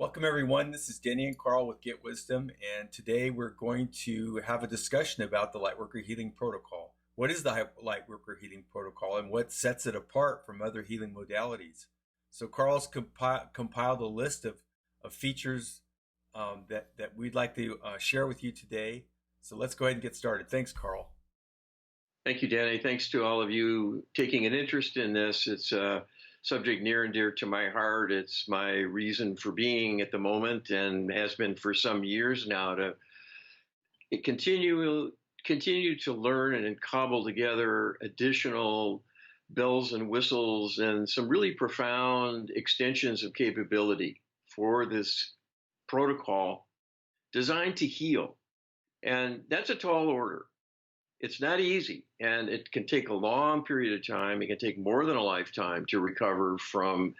Welcome everyone, this is Danny and Carl with Get Wisdom, and today we're going to have a discussion about the Lightworker Healing Protocol. What is the Lightworker Healing Protocol and what sets it apart from other healing modalities? So Carl's compiled a list of features that we'd like to share with you today. So let's go ahead and get started. Thanks, Carl. Thank you, Danny. Thanks to all of you taking an interest in this. It's a subject near and dear to my heart. It's my reason for being at the moment and has been for some years now to continue to learn and cobble together additional bells and whistles and some really profound extensions of capability for this protocol designed to heal. And that's a tall order. It's not easy, and it can take a long period of time. It can take more than a lifetime to recover from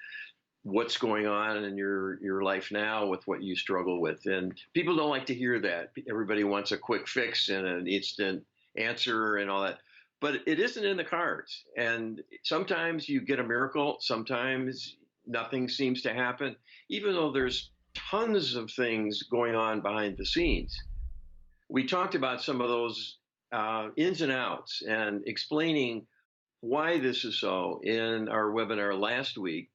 what's going on in your life now with what you struggle with. And people don't like to hear that. Everybody wants a quick fix and an instant answer and all that. But it isn't in the cards. And sometimes you get a miracle. Sometimes nothing seems to happen, even though there's tons of things going on behind the scenes. We talked about some of those ins and outs and explaining why this is so in our webinar last week.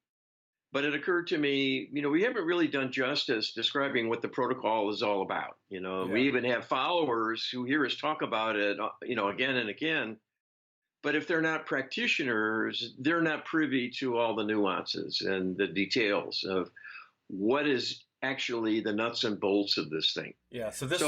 But it occurred to me, we haven't really done justice describing what the protocol is all about. We even have followers who hear us talk about it, again and again. But if they're not practitioners, they're not privy to all the nuances and the details of what is actually the nuts and bolts of this thing. Yeah, so this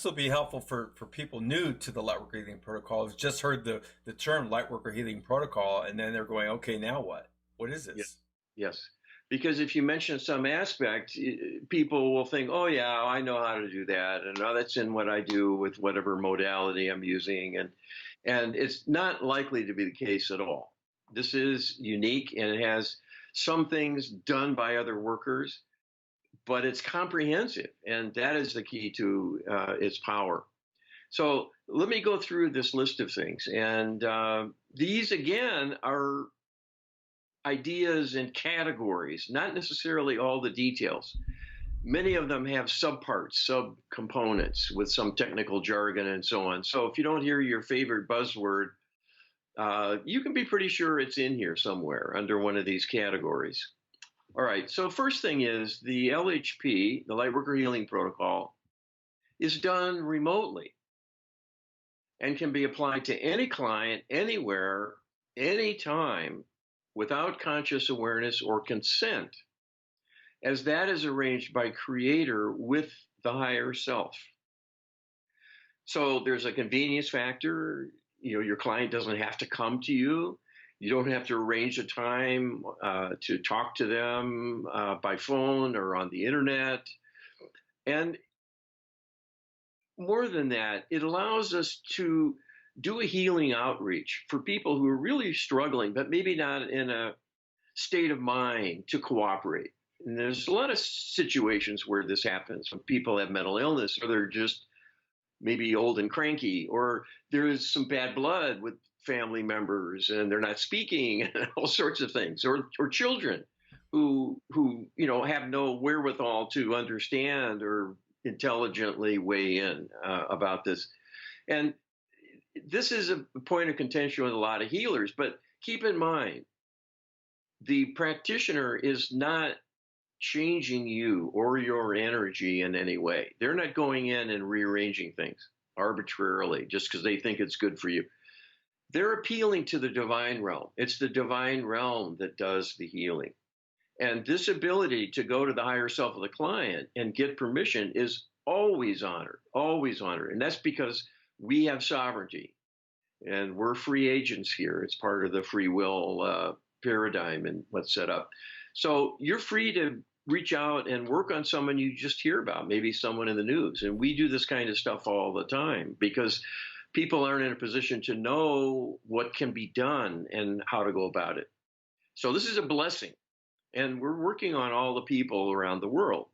will be helpful for people new to the Lightworker Healing Protocol who've just heard the term Lightworker Healing Protocol, and then they're going, okay, now what? What is this? Yes. Because if you mention some aspect, people will think, oh, yeah, I know how to do that. And that's in what I do with whatever modality I'm using. And it's not likely to be the case at all. This is unique, and it has some things done by other workers, but it's comprehensive, and that is the key to its power. So let me go through this list of things. And these, again, are ideas and categories, not necessarily all the details. Many of them have subparts, subcomponents with some technical jargon and so on. So if you don't hear your favorite buzzword, you can be pretty sure it's in here somewhere under one of these categories. All right, so first thing is the LHP, the Lightworker Healing Protocol, is done remotely and can be applied to any client, anywhere, anytime, without conscious awareness or consent, as that is arranged by Creator with the higher self. So there's a convenience factor. Your client doesn't have to come to you. You don't have to arrange a time to talk to them by phone or on the internet. And more than that, it allows us to do a healing outreach for people who are really struggling, but maybe not in a state of mind to cooperate. And there's a lot of situations where this happens when people have mental illness, or they're just maybe old and cranky, or there is some bad blood with family members and they're not speaking, and all sorts of things, or children who have no wherewithal to understand or intelligently weigh in about this. And this is a point of contention with a lot of healers, but keep in mind, the practitioner is not changing you or your energy in any way. They're not going in and rearranging things arbitrarily just because they think it's good for you. They're appealing to the divine realm. It's the divine realm that does the healing. And this ability to go to the higher self of the client and get permission is always honored, always honored. And that's because we have sovereignty and we're free agents here. It's part of the free will paradigm and what's set up. So you're free to reach out and work on someone you just hear about, maybe someone in the news. And we do this kind of stuff all the time because people aren't in a position to know what can be done and how to go about it. So this is a blessing. And we're working on all the people around the world,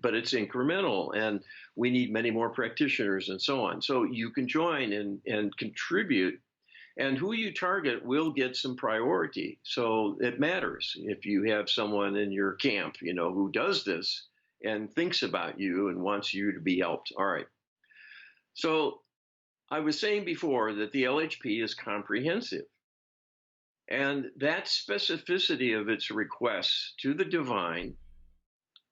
but it's incremental, and we need many more practitioners and so on. So you can join and contribute And who you target will get some priority. So it matters if you have someone in your camp, who does this and thinks about you and wants you to be helped. All right. So I was saying before that the LHP is comprehensive. And that specificity of its requests to the divine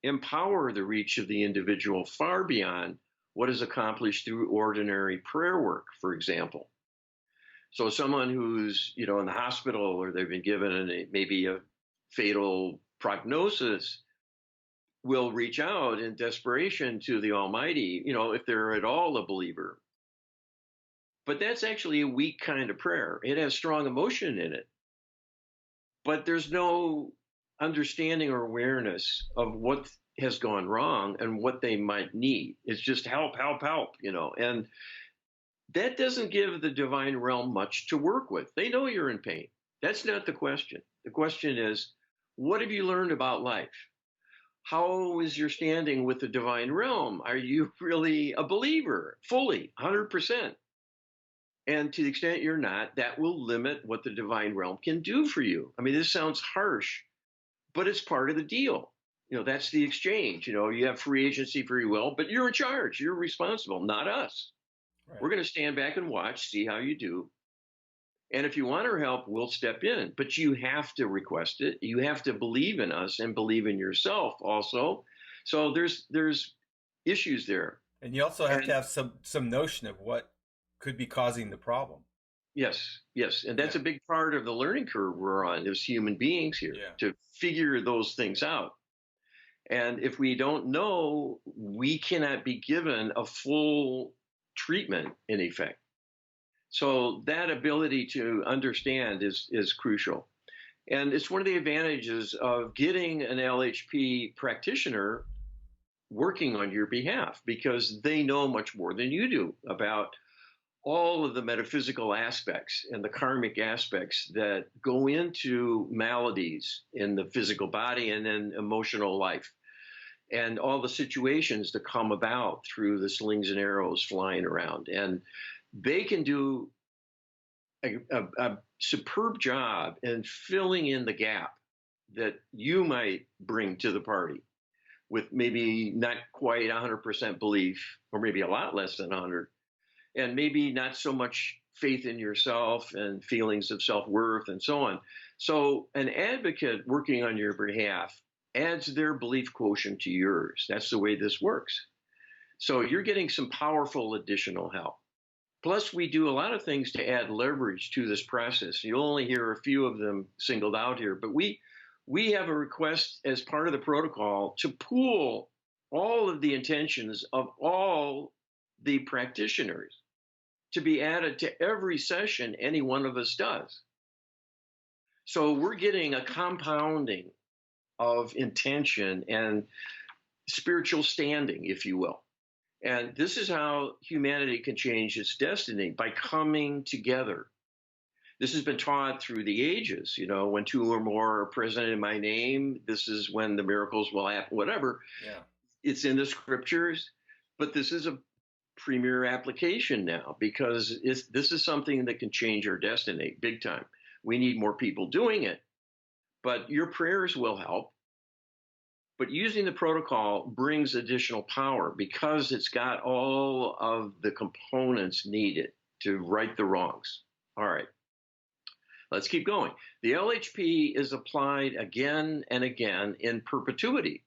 empower the reach of the individual far beyond what is accomplished through ordinary prayer work, for example. So someone who's, in the hospital, or they've been given maybe a fatal prognosis, will reach out in desperation to the Almighty, if they're at all a believer. But that's actually a weak kind of prayer. It has strong emotion in it, but there's no understanding or awareness of what has gone wrong and what they might need. It's just help, help, help, and that doesn't give the divine realm much to work with. They know you're in pain. That's not the question. The question is, what have you learned about life? How is your standing with the divine realm? Are you really a believer, fully, 100%? And to the extent you're not, that will limit what the divine realm can do for you. I mean, this sounds harsh, but it's part of the deal. That's the exchange. You have free agency, free will, but you're in charge. You're responsible, not us. Right. We're going to stand back and watch, see how you do. And if you want our help, we'll step in. But you have to request it. You have to believe in us and believe in yourself also. So there's issues there. And you also have to have some notion of what could be causing the problem. Yes. And that's a big part of the learning curve we're on as human beings here, to figure those things out. And if we don't know, we cannot be given a full treatment in effect. So that ability to understand is crucial. And it's one of the advantages of getting an LHP practitioner working on your behalf, because they know much more than you do about all of the metaphysical aspects and the karmic aspects that go into maladies in the physical body and in emotional life, and all the situations that come about through the slings and arrows flying around. And they can do a superb job in filling in the gap that you might bring to the party with maybe not quite 100% belief, or maybe a lot less than 100, and maybe not so much faith in yourself and feelings of self-worth and so on. So an advocate working on your behalf adds their belief quotient to yours. That's the way this works. So you're getting some powerful additional help. Plus, we do a lot of things to add leverage to this process. You'll only hear a few of them singled out here, but we have a request as part of the protocol to pool all of the intentions of all the practitioners to be added to every session any one of us does. So we're getting a compounding of intention and spiritual standing, if you will. And this is how humanity can change its destiny, by coming together. This has been taught through the ages. When two or more are present in my name, this is when the miracles will happen, whatever. Yeah. It's in the scriptures, but this is a premier application now, because this is something that can change our destiny big time. We need more people doing it, but your prayers will help. But using the protocol brings additional power, because it's got all of the components needed to right the wrongs. All right, let's keep going. The LHP is applied again and again in perpetuity,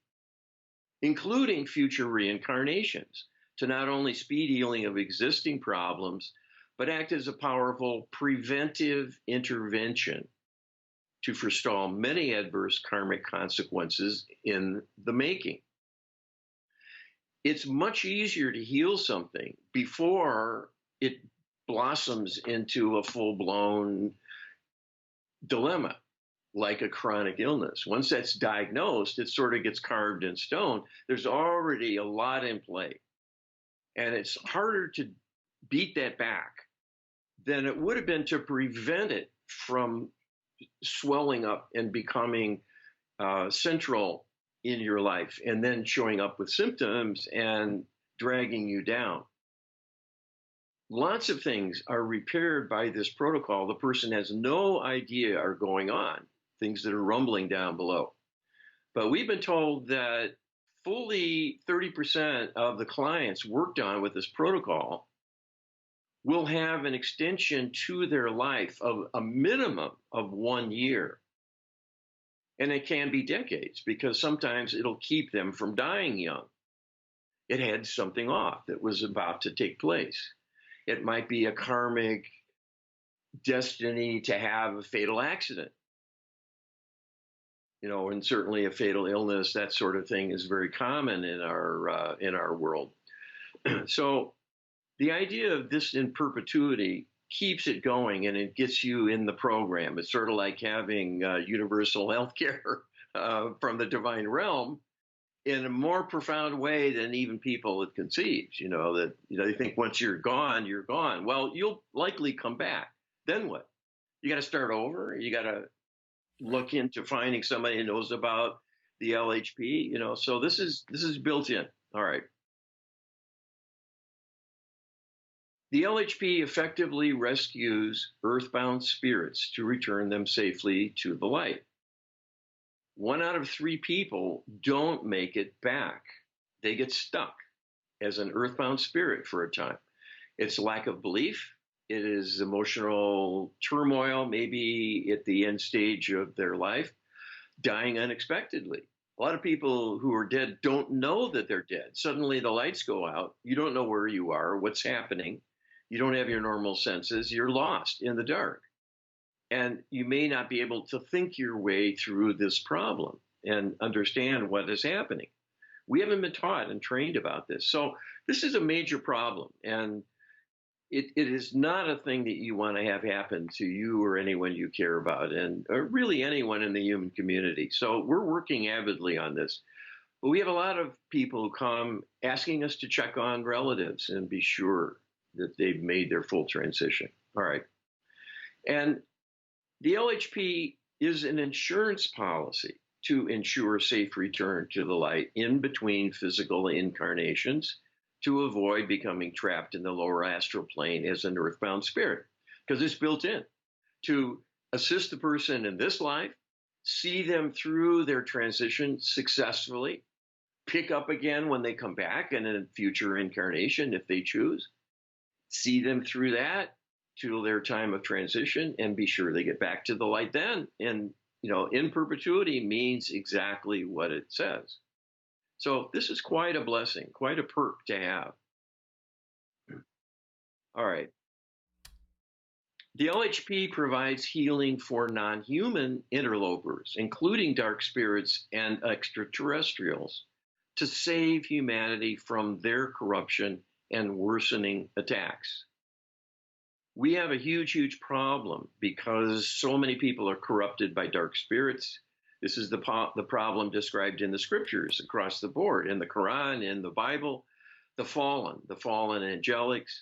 including future reincarnations, to not only speed healing of existing problems, but act as a powerful preventive intervention to forestall many adverse karmic consequences in the making. It's much easier to heal something before it blossoms into a full-blown dilemma, like a chronic illness. Once that's diagnosed, it sort of gets carved in stone. There's already a lot in play. And it's harder to beat that back than it would have been to prevent it from swelling up and becoming central in your life, and then showing up with symptoms and dragging you down. lots of things are repaired by this protocol the person has no idea are going on, things that are rumbling down below. But we've been told that fully 30% of the clients worked on with this protocol will have an extension to their life of a minimum of 1 year. And it can be decades, because sometimes it'll keep them from dying young. It had something off that was about to take place. It might be a karmic destiny to have a fatal accident. You know, and certainly a fatal illness, that sort of thing is very common in our world. So the idea of this in perpetuity keeps it going, and it gets you in the program. It's sort of like having universal health care from the divine realm in a more profound way than even people had conceived. You know, that they think once you're gone, you're gone. Well, you'll likely come back. Then what? You got to start over. You got to look into finding somebody who knows about the LHP. You know, so this is built in. All right. The LHP effectively rescues earthbound spirits to return them safely to the light. 1 out of 3 people don't make it back. They get stuck as an earthbound spirit for a time. It's lack of belief. It is emotional turmoil, maybe at the end stage of their life, dying unexpectedly. A lot of people who are dead don't know that they're dead. Suddenly the lights go out. You don't know where you are, what's happening. You don't have your normal senses. You're lost in the dark. And you may not be able to think your way through this problem and understand what is happening. We haven't been taught and trained about this. So this is a major problem. And it is not a thing that you want to have happen to you or anyone you care about, and or really anyone in the human community. So we're working avidly on this. But we have a lot of people who come asking us to check on relatives and be sure that they've made their full transition. All right. And the LHP is an insurance policy to ensure safe return to the light in between physical incarnations, to avoid becoming trapped in the lower astral plane as an earthbound spirit, because it's built in to assist the person in this life, see them through their transition successfully, pick up again when they come back in a future incarnation if they choose, see them through that to their time of transition, and be sure they get back to the light then. And, you know, in perpetuity means exactly what it says. So this is quite a blessing, quite a perk to have. All right. The LHP provides healing for non-human interlopers, including dark spirits and extraterrestrials, to save humanity from their corruption and worsening attacks. We have a huge, huge problem because so many people are corrupted by dark spirits. This is the problem described in the scriptures across the board, in the Quran, in the Bible, the fallen angelics,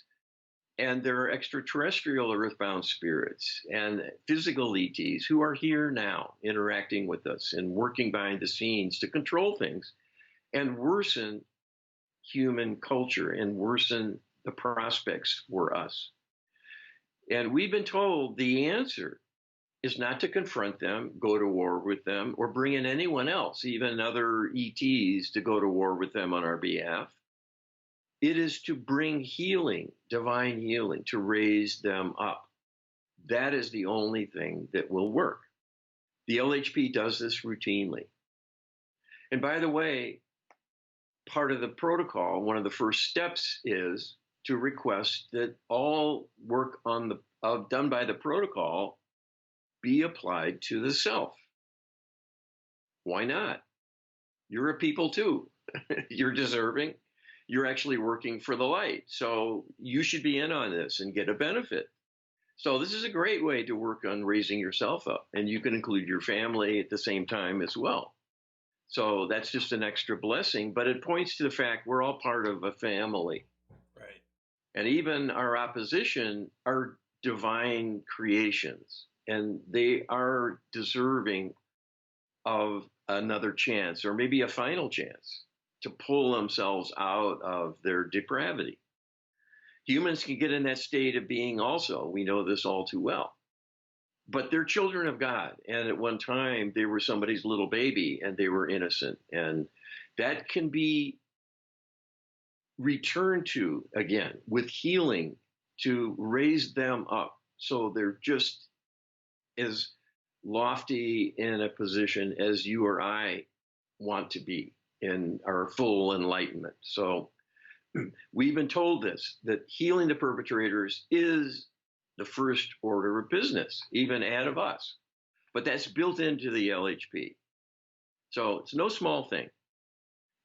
and there are extraterrestrial earthbound spirits and physical ETs who are here now interacting with us and working behind the scenes to control things and worsen human culture and worsen the prospects for us. And we've been told the answer is not to confront them, go to war with them, or bring in anyone else, even other ETs, to go to war with them on our behalf. It is to bring healing, divine healing, to raise them up. That is the only thing that will work. The LHP does this routinely. And by the way, part of the protocol, one of the first steps is to request that all work on done by the protocol be applied to the self. Why not? You're a people too. You're deserving. You're actually working for the light. So you should be in on this and get a benefit. So this is a great way to work on raising yourself up. And you can include your family at the same time as well. So that's just an extra blessing, but it points to the fact we're all part of a family. Right. And even our opposition are divine creations, and they are deserving of another chance, or maybe a final chance, to pull themselves out of their depravity. Humans can get in that state of being also. We know this all too well. But they're children of God. And at one time, they were somebody's little baby and they were innocent. And that can be returned to again with healing to raise them up so they're just as lofty in a position as you or I want to be in our full enlightenment. So we've been told this, that healing the perpetrators is the first order of business, even ahead of us. But that's built into the LHP. So it's no small thing.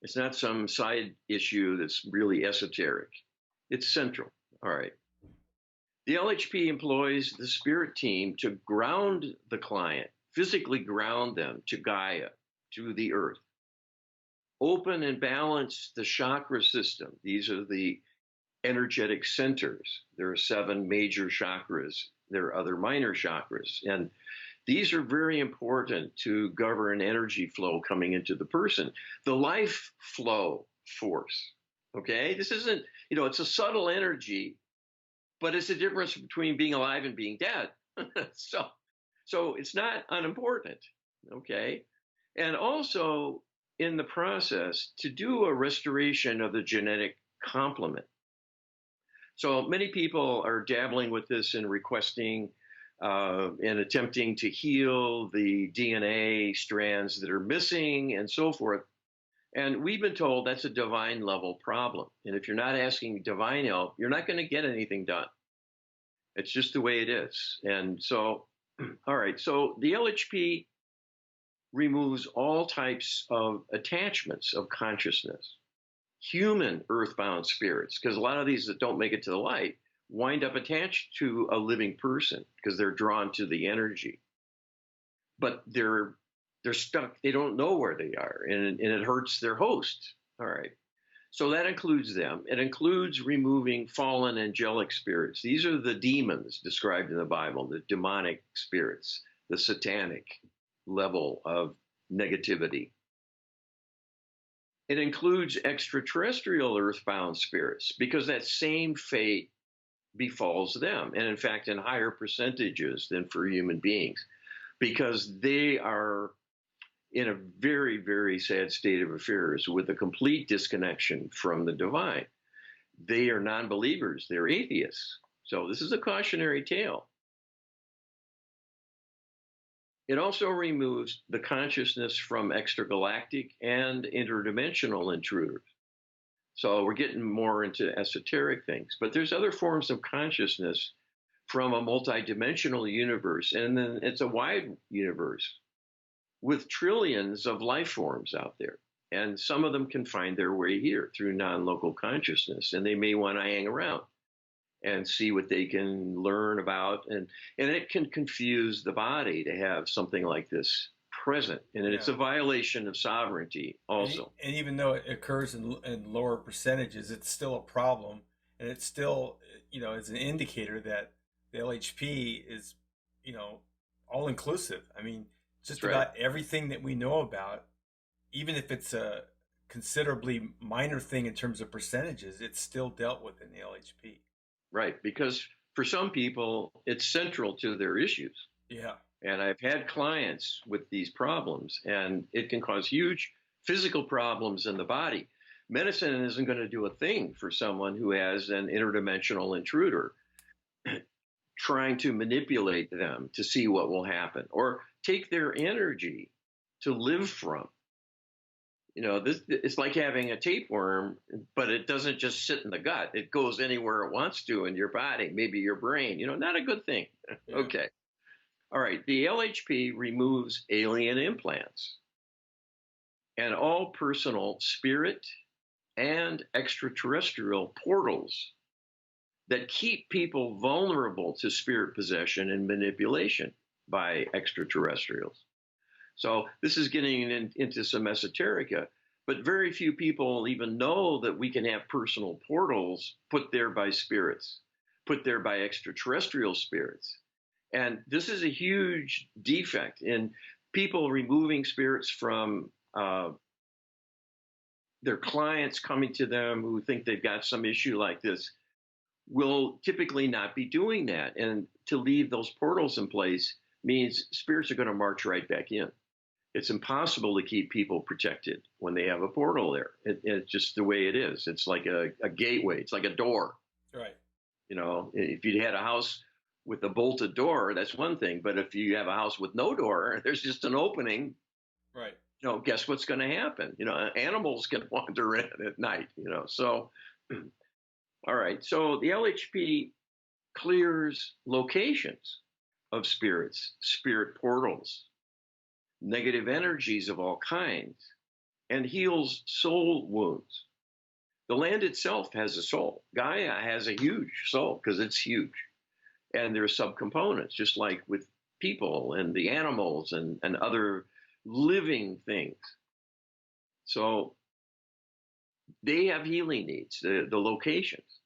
It's not some side issue that's really esoteric. It's central. All right. The LHP employs the spirit team to ground the client, physically ground them to Gaia, to the earth. Open and balance the chakra system. These are the energetic centers. There are 7 major chakras. There are other minor chakras. And these are very important to govern energy flow coming into the person. The life flow force, okay? This isn't, it's a subtle energy, but it's the difference between being alive and being dead. So it's not unimportant, okay? And also in the process to do a restoration of the genetic complement. So many people are dabbling with this and requesting and attempting to heal the DNA strands that are missing and so forth. And we've been told that's a divine level problem. And if you're not asking divine help, you're not going to get anything done. It's just the way it is. And so, all right, so the LHP removes all types of attachments of consciousness, human earthbound spirits, because a lot of these that don't make it to the light wind up attached to a living person because they're drawn to the energy. But they're stuck. They don't know where they are, and it hurts their host. All right. So that includes them. It includes removing fallen angelic spirits. These are the demons described in the Bible, the demonic spirits, the satanic level of negativity. It includes extraterrestrial earthbound spirits because that same fate befalls them, and in fact in higher percentages than for human beings, because they are in a very, very sad state of affairs with a complete disconnection from the divine. They are non-believers, they're atheists. So this is a cautionary tale. It also removes the consciousness from extragalactic and interdimensional intruders. So we're getting more into esoteric things, but there's other forms of consciousness from a multidimensional universe, and then it's a wide universe with trillions of life forms out there. And some of them can find their way here through non-local consciousness, and they may want to hang around and see what they can learn about. And it can confuse the body to have something like this present. And it's a violation of sovereignty also. And even though it occurs in lower percentages, it's still a problem. And it's still, is an indicator that the LHP is, all inclusive. I mean, just about everything that we know about, even if it's a considerably minor thing in terms of percentages, it's still dealt with in the LHP. Right, because for some people, it's central to their issues. Yeah. And I've had clients with these problems, and it can cause huge physical problems in the body. Medicine isn't going to do a thing for someone who has an interdimensional intruder trying to manipulate them to see what will happen or take their energy to live from. It's like having a tapeworm, but it doesn't just sit in the gut. It goes anywhere it wants to in your body, maybe your brain, not a good thing. Yeah. Okay. All right. The LHP removes alien implants and all personal spirit and extraterrestrial portals that keep people vulnerable to spirit possession and manipulation by extraterrestrials. So this is getting into some esoterica, but very few people even know that we can have personal portals put there by spirits, put there by extraterrestrial spirits. And this is a huge defect in people removing spirits from their clients coming to them who think they've got some issue like this. will typically not be doing that. And to leave those portals in place means spirits are going to march right back in. It's impossible to keep people protected when they have a portal there. It's just the way it is. It's like a gateway. It's like a door. Right. You know, if you had a house with a bolted door, that's one thing. But if you have a house with no door, there's just an opening. Right. You know, guess what's going to happen? You know, animals can wander in at night, you know. So, all right. So the LHP clears locations of spirits, spirit portals, negative energies of all kinds, and heals soul wounds. The land itself has a soul. Gaia has a huge soul because it's huge. And there are subcomponents, just like with people and the animals and other living things. So they have healing needs, the locations.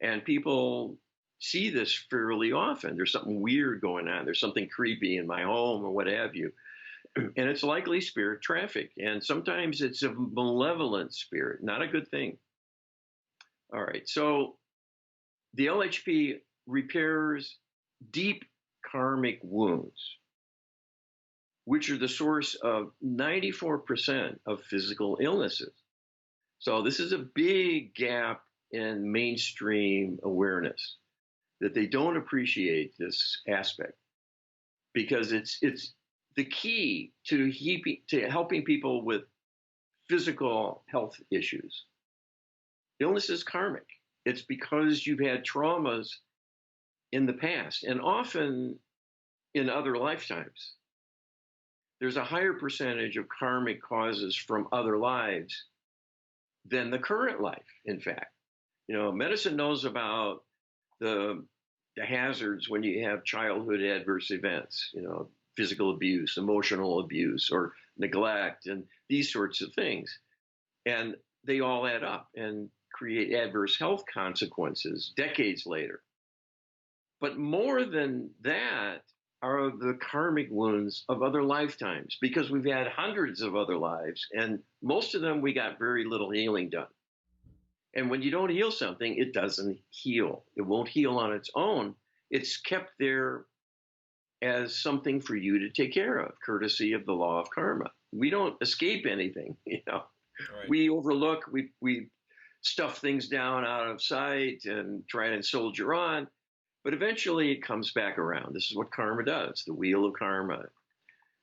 And people see this fairly often. There's something weird going on. There's something creepy in my home or what have you. And it's likely spirit traffic. And sometimes it's a malevolent spirit, not a good thing. All right, so the LHP repairs deep karmic wounds, which are the source of 94% of physical illnesses. So this is a big gap in mainstream awareness, that they don't appreciate this aspect, because it's the key to helping people with physical health issues. Illness is karmic. It's because you've had traumas in the past, and often in other lifetimes. There's a higher percentage of karmic causes from other lives than the current life, in fact. You know, medicine knows about the hazards when you have childhood adverse events, you know, physical abuse, emotional abuse, or neglect, and these sorts of things. And they all add up and create adverse health consequences decades later. But more than that are the karmic wounds of other lifetimes, because we've had hundreds of other lives, and most of them we got very little healing done. And when you don't heal something, it doesn't heal. It won't heal on its own. It's kept there as something for you to take care of, courtesy of the law of karma. We don't escape anything, you know. Right. We overlook, we stuff things down out of sight and try and soldier on, but eventually it comes back around. This is what karma does, the wheel of karma.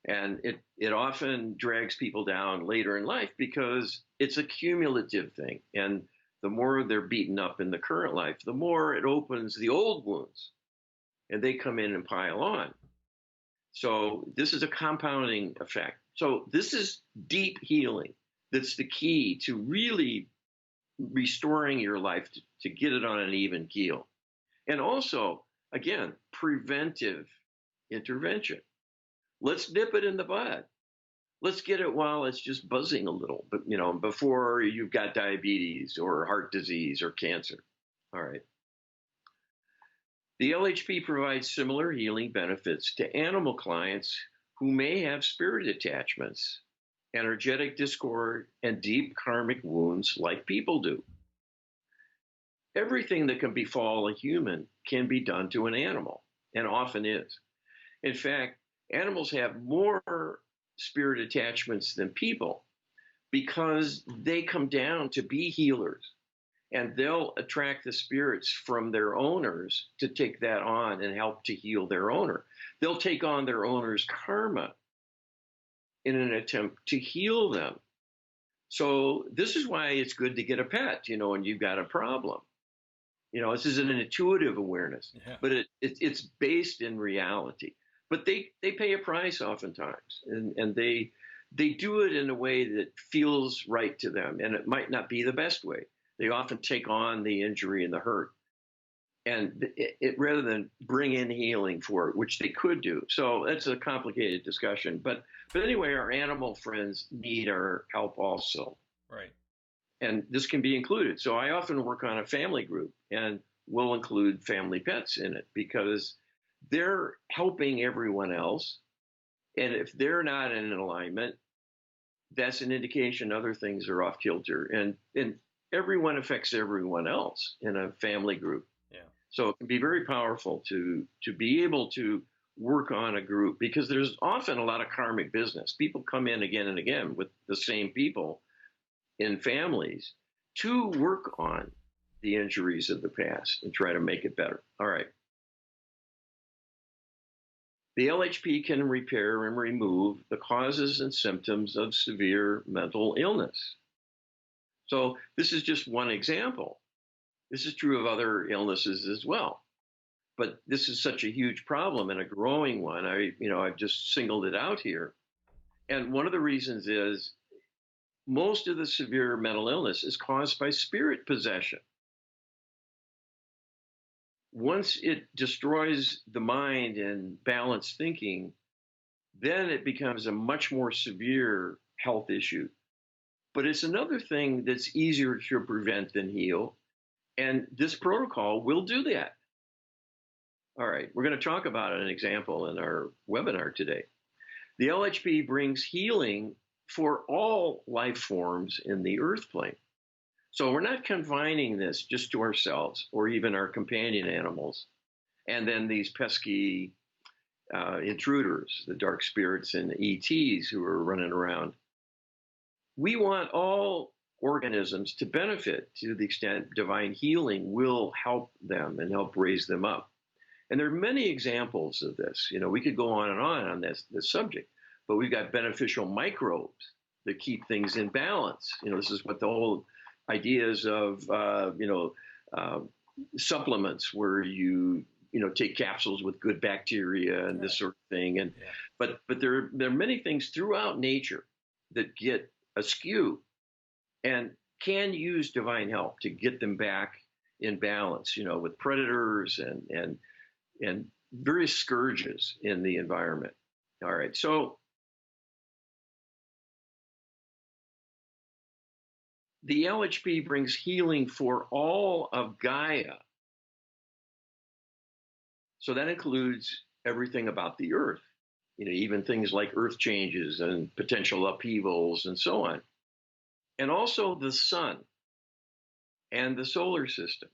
And it often drags people down later in life because it's a cumulative thing. And the more they're beaten up in the current life, the more it opens the old wounds, and they come in and pile on. So this is a compounding effect. So this is deep healing. That's the key to really restoring your life to get it on an even keel. And also, again, preventive intervention. Let's nip it in the bud. Let's get it while it's just buzzing a little, but you know, before you've got diabetes or heart disease or cancer. All right. The LHP provides similar healing benefits to animal clients who may have spirit attachments, energetic discord, and deep karmic wounds like people do. Everything that can befall a human can be done to an animal, and often is. In fact, animals have more spirit attachments than people because they come down to be healers, and they'll attract the spirits from their owners to take that on and help to heal their owner. They'll take on their owner's karma in an attempt to heal them. So this is why it's good to get a pet, you know, when you've got a problem. You know, this is an intuitive awareness, but it's based in reality. But they pay a price oftentimes, and they do it in a way that feels right to them, and it might not be the best way. They often take on the injury and the hurt, and it rather than bring in healing for it, which they could do. So that's a complicated discussion. But anyway, our animal friends need our help also. Right. And this can be included. So I often work on a family group, and we'll include family pets in it because they're helping everyone else. And if they're not in alignment, that's an indication other things are off kilter. And everyone affects everyone else in a family group. So it can be very powerful to be able to work on a group, because there's often a lot of karmic business. People come in again and again with the same people in families to work on the injuries of the past and try to make it better. All right. The LHP can repair and remove the causes and symptoms of severe mental illness. So this is just one example. This is true of other illnesses as well. But this is such a huge problem and a growing one. I've just singled it out here. And one of the reasons is most of the severe mental illness is caused by spirit possession. Once it destroys the mind and balanced thinking, then it becomes a much more severe health issue. But it's another thing that's easier to prevent than heal. And this protocol will do that. All right, we're going to talk about an example in our webinar today. The LHP brings healing for all life forms in the earth plane. So we're not confining this just to ourselves or even our companion animals, and then these pesky intruders, the dark spirits and ETs who are running around. We want all organisms to benefit to the extent divine healing will help them and help raise them up. And there are many examples of this. We could go on this subject, but we've got beneficial microbes that keep things in balance. This is what the whole ideas of, supplements where you take capsules with good bacteria and this sort of thing. And but there are many things throughout nature that get askew and can use divine help to get them back in balance, with predators and various scourges in the environment. All right, so the LHP brings healing for all of Gaia. So that includes everything about the earth, even things like earth changes and potential upheavals and so on. And also the sun and the solar system.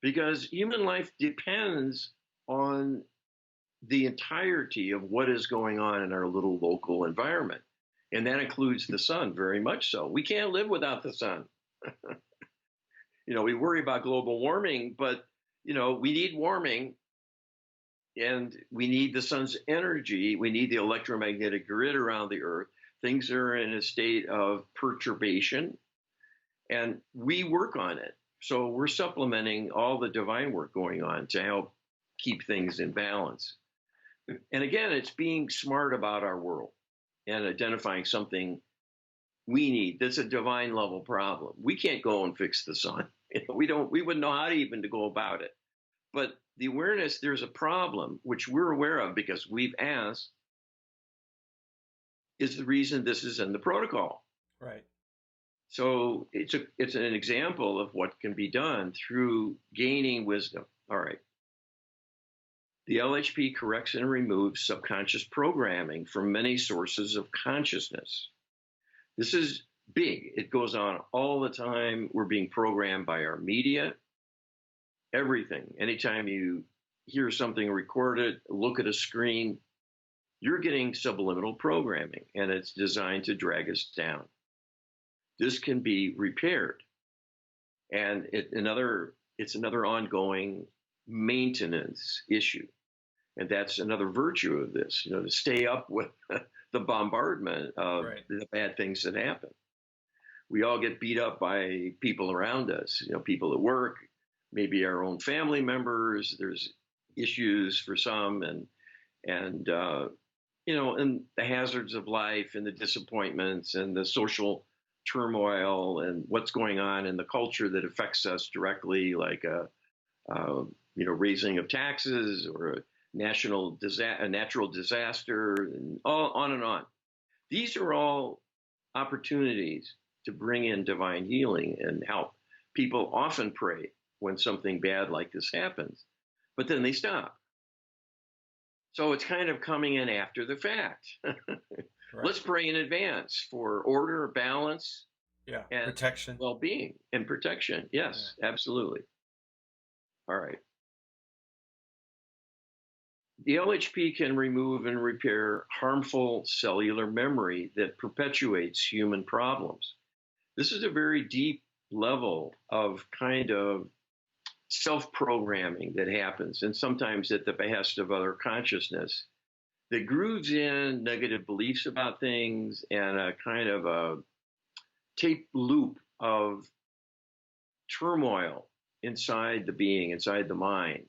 Because human life depends on the entirety of what is going on in our little local environment. And that includes the sun, very much so. We can't live without the sun. We worry about global warming, but, we need warming and we need the sun's energy. We need the electromagnetic grid around the earth. Things are in a state of perturbation and we work on it. So we're supplementing all the divine work going on to help keep things in balance. And again, it's being smart about our world and identifying something we need that's a divine level problem. We can't go and fix the sun. We wouldn't know how to even to go about it. But the awareness there's a problem, which we're aware of because we've asked, is the reason this is in the protocol. Right. So it's an example of what can be done through gaining wisdom. All right. The LHP corrects and removes subconscious programming from many sources of consciousness. This is big. It goes on all the time. We're being programmed by our media, everything. Anytime you hear something recorded, look at a screen, you're getting subliminal programming, and it's designed to drag us down. This can be repaired. And it's another ongoing maintenance issue. And that's another virtue of this, to stay up with the bombardment of the bad things that happen. We all get beat up by people around us, people at work, maybe our own family members. There's issues for some and the hazards of life and the disappointments and the social turmoil and what's going on in the culture that affects us directly, like raising of taxes or a natural disaster, and all on and on. These are all opportunities to bring in divine healing and help. People often pray when something bad like this happens, but then they stop. So it's kind of coming in after the fact. Let's pray in advance for order, balance, and protection, well-being, and protection. Yes, absolutely. All right. The LHP can remove and repair harmful cellular memory that perpetuates human problems. This is a very deep level of kind of self-programming that happens, and sometimes at the behest of other consciousness, that grooves in negative beliefs about things and a kind of a tape loop of turmoil inside the being, inside the mind.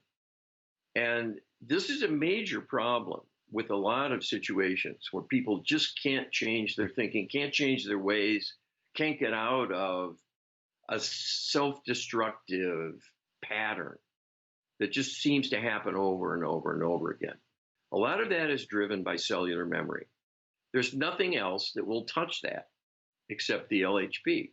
And this is a major problem with a lot of situations where people just can't change their thinking, can't change their ways, can't get out of a self-destructive pattern that just seems to happen over and over and over again. A lot of that is driven by cellular memory. There's nothing else that will touch that except the LHP.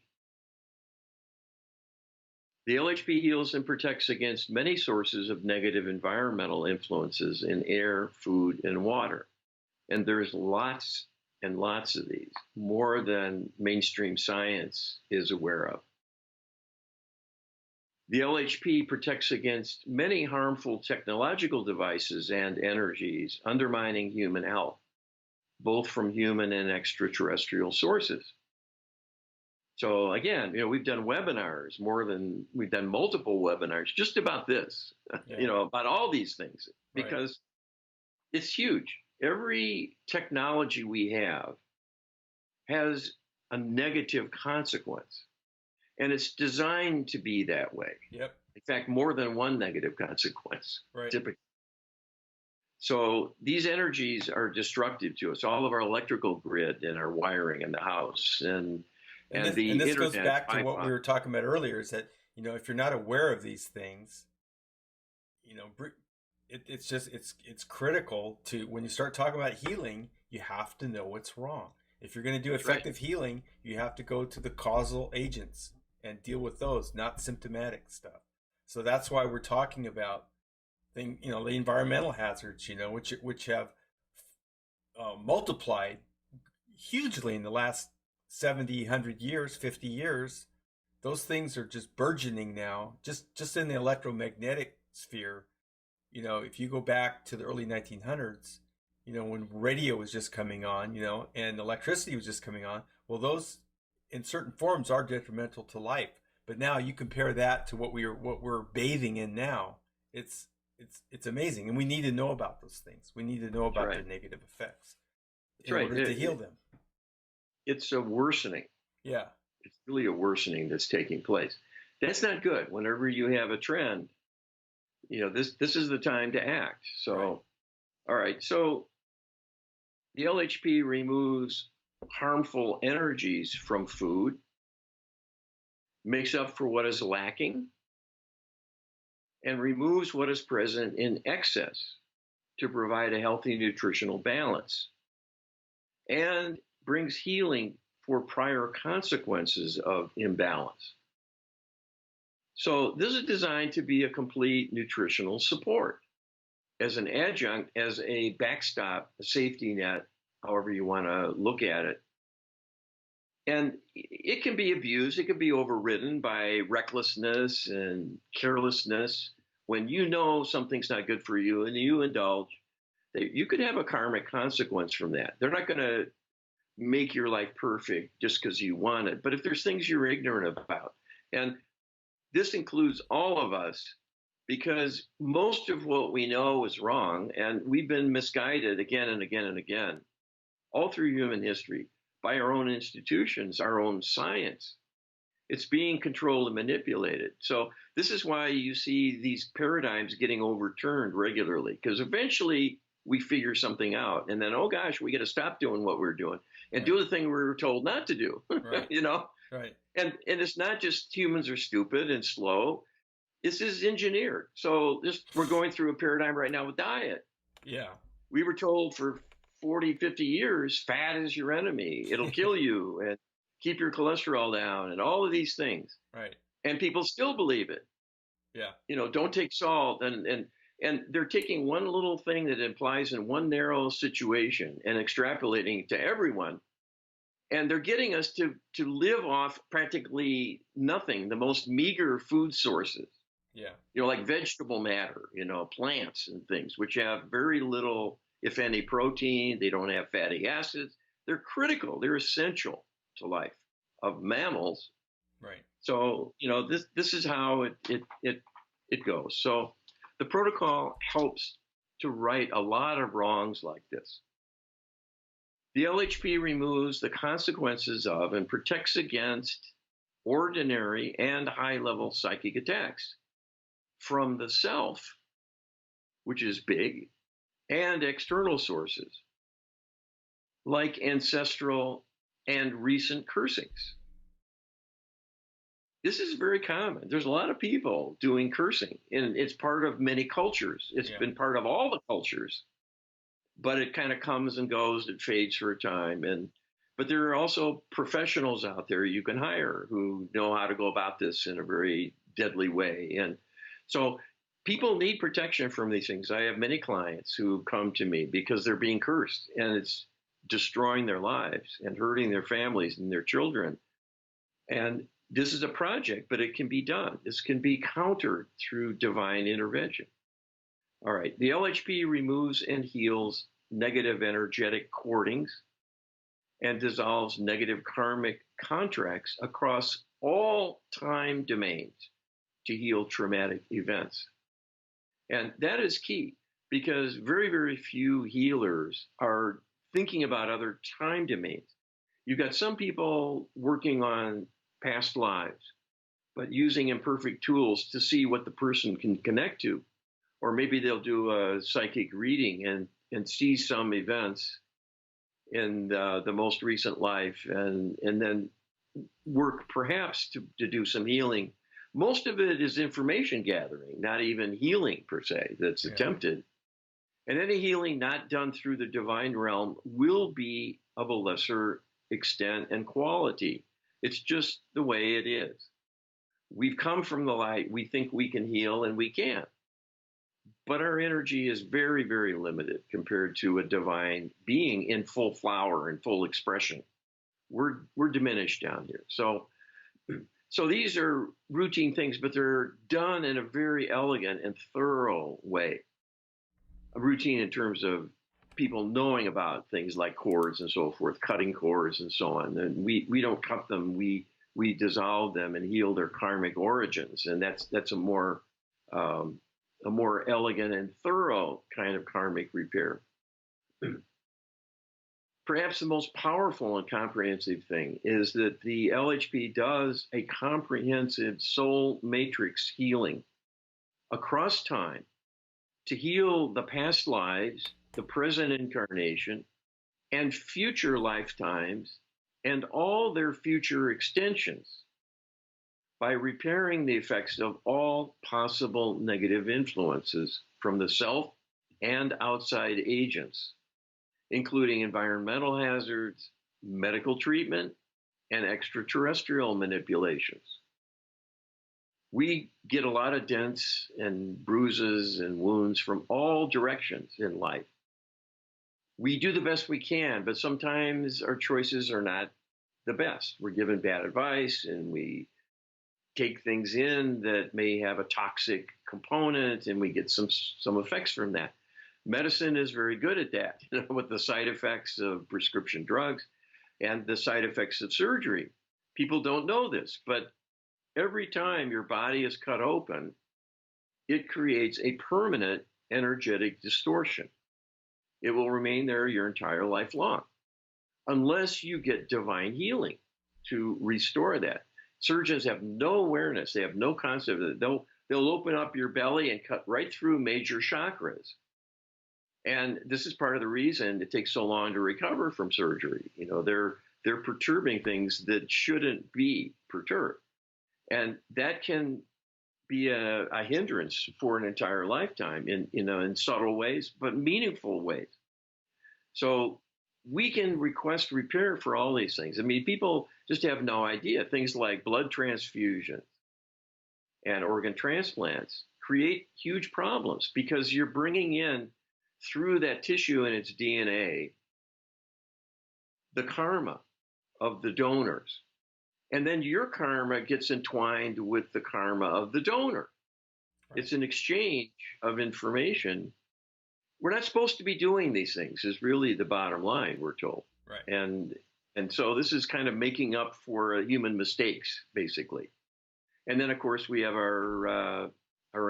The LHP heals and protects against many sources of negative environmental influences in air, food, and water. And there's lots and lots of these, more than mainstream science is aware of. The LHP protects against many harmful technological devices and energies undermining human health, both from human and extraterrestrial sources. So again, we've done webinars, we've done multiple webinars just about this, about all these things, because it's huge. Every technology we have has a negative consequence, and it's designed to be that way. Yep. In fact, more than one negative consequence, typically. So these energies are destructive to us, all of our electrical grid and our wiring in the house, and this goes back to what we were talking about earlier, is that, if you're not aware of these things, it's critical to, when you start talking about healing, you have to know what's wrong. If you're going to do effective healing, you have to go to the causal agents and deal with those, not symptomatic stuff. So that's why we're talking about the environmental hazards, which have multiplied hugely in the last 70, 100 years, 50 years. Those things are just burgeoning now, just in the electromagnetic sphere. If you go back to the early 1900s, when radio was just coming on, and electricity was just coming on, well, those in certain forms are detrimental to life. But now you compare that to what we're bathing in now. It's amazing, and we need to know about those things. We need to know about their negative effects in order to heal them. It's a worsening. Yeah. It's really a worsening that's taking place. That's not good. Whenever you have a trend, this is the time to act. So, all right. So the LHP removes harmful energies from food, makes up for what is lacking, and removes what is present in excess to provide a healthy nutritional balance, and brings healing for prior consequences of imbalance. So this is designed to be a complete nutritional support, as an adjunct, as a backstop, a safety net, however you want to look at it. And it can be abused, it can be overridden by recklessness and carelessness. When something's not good for you and you indulge, you could have a karmic consequence from that. They're not going to make your life perfect just because you want it. But if there's things you're ignorant about, and this includes all of us, because most of what we know is wrong, and we've been misguided again and again and again, all through human history, by our own institutions, our own science. It's being controlled and manipulated. So this is why you see these paradigms getting overturned regularly, because eventually we figure something out, and then, oh gosh, we got to stop doing what we're doing and do the thing we were told not to do. Right. And it's not just humans are stupid and slow. This is engineered. So we're going through a paradigm right now with diet. Yeah. We were told for 40, 50 years, fat is your enemy. It'll kill you and keep your cholesterol down and all of these things. Right. And people still believe it. Yeah. Don't take salt. And they're taking one little thing that implies in one narrow situation and extrapolating it to everyone. And they're getting us to live off practically nothing, the most meager food sources. Yeah. Like vegetable matter, plants and things, which have very little, if any, protein. They don't have fatty acids. They're critical. They're essential to life of mammals. Right. So, this is how it goes. So the protocol helps to right a lot of wrongs like this. The LHP removes the consequences of and protects against ordinary and high-level psychic attacks from the self, which is big, and external sources, like ancestral and recent cursings. This is very common. There's a lot of people doing cursing, and it's part of many cultures. It's been part of all the cultures, but it kind of comes and goes. It fades for a time. But there are also professionals out there you can hire who know how to go about this in a very deadly way. And so people need protection from these things. I have many clients who come to me because they're being cursed, and it's destroying their lives and hurting their families and their children. And this is a project, but it can be done. This can be countered through divine intervention. All right, the LHP removes and heals negative energetic cordings and dissolves negative karmic contracts across all time domains to heal traumatic events. And that is key, because very, very few healers are thinking about other time domains. You've got some people working on past lives, but using imperfect tools to see what the person can connect to. Or maybe they'll do a psychic reading and see some events in the most recent life, and then work perhaps to do some healing. Most of it is information gathering, not even healing per se that's attempted. And any healing not done through the divine realm will be of a lesser extent and quality. It's just the way it is. We've come from the light. We think we can heal, and we can. But our energy is very, very limited compared to a divine being in full flower and full expression. We're diminished down here. So these are routine things, but they're done in a very elegant and thorough way. A routine in terms of people knowing about things like cords and so forth, cutting cords and so on. And we don't cut them, we dissolve them and heal their karmic origins. And that's a more elegant and thorough kind of karmic repair. Perhaps the most powerful and comprehensive thing is that the LHP does a comprehensive soul matrix healing across time to heal the past lives, the present incarnation, and future lifetimes, and all their future extensions by repairing the effects of all possible negative influences from the self and outside agents, including environmental hazards, medical treatment, and extraterrestrial manipulations. We get a lot of dents and bruises and wounds from all directions in life. We do the best we can, but sometimes our choices are not the best. We're given bad advice, and we take things in that may have a toxic component, and we get some effects from that. Medicine is very good at that, with the side effects of prescription drugs and the side effects of surgery. People don't know this, but every time your body is cut open, it creates a permanent energetic distortion. It will remain there your entire life long, unless you get divine healing to restore that. Surgeons have no awareness. They have no concept of it. They'll open up your belly and cut right through major chakras. And this is part of the reason it takes so long to recover from surgery. They're perturbing things that shouldn't be perturbed. And that can be a hindrance for an entire lifetime in subtle ways, but meaningful ways. So we can request repair for all these things. I mean, people just have no idea. Things like blood transfusion and organ transplants create huge problems because you're bringing in, through that tissue and its DNA, the karma of the donors. And then your karma gets entwined with the karma of the donor. Right. It's an exchange of information. We're not supposed to be doing these things is really the bottom line, we're told. Right. And so this is kind of making up for human mistakes, basically. And then, of course, we have our